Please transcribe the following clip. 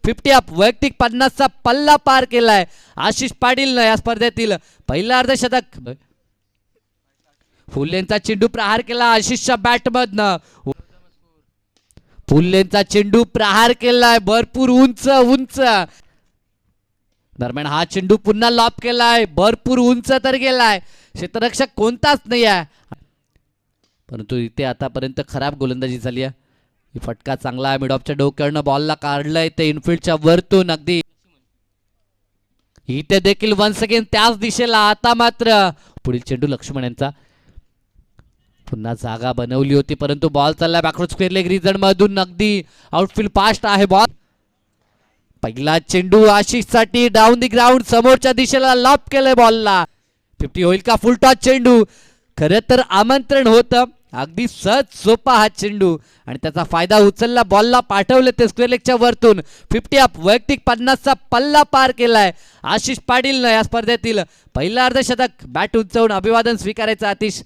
50 up, वैयक्तिक 50चा पल्ला पार केलाय आशिष पाटीलनं या स्पर्धेतील पहिला अर्धशतक। फुलेंचा चेंडू प्रहार केला आशिषच्या बॅटमधनं, फुलेंचा चेंडू प्रहार केलाय भरपूर उंच उंच, दरम्यान हा चेंडू पुन्हा लॉब केलाय भरपूर उंच तर गेलाय, क्षेत्ररक्षक कोणताच नाही आहे, परंतु इथे आतापर्यंत खराब गोलंदाजी झाली आहे। फटका चांगला आहे, मिडऑफच्या डोक्यावरनं बॉलला काढलंय ते इनफिल्डच्या वरतून अगदी इथे देखील वन्स अगेन त्याच दिशेला। आता मात्र पुढील चेंडू लक्ष्मण यांचा, पुन्हा जागा बनवली होती परंतु बॉल चालला बॅकवर्ड स्क्वेअर लेग रिजन मधून, अगदी आउटफील्ड फास्ट आहे बॉल। पहिला चेंडू आशिष साठी डाऊन दी ग्राउंड, समोरच्या दिशेला लॉब केलंय बॉलला, 50 होईल का? फुल टॉस चेंडू, खरं तर आमंत्रण होतं, अगदी सहज सोपा हा चेंडू आणि त्याचा फायदा उचलला, बॉलला पाठवले ते स्क्वेअर लेगच्या वरतून। 50 अप, वैयक्तिक 50चा पल्ला पार केलाय आशिष पाटीलनं या स्पर्धेतील पहिला अर्धशतक। बॅट उंचावून अभिवादन स्वीकारायचं आतिश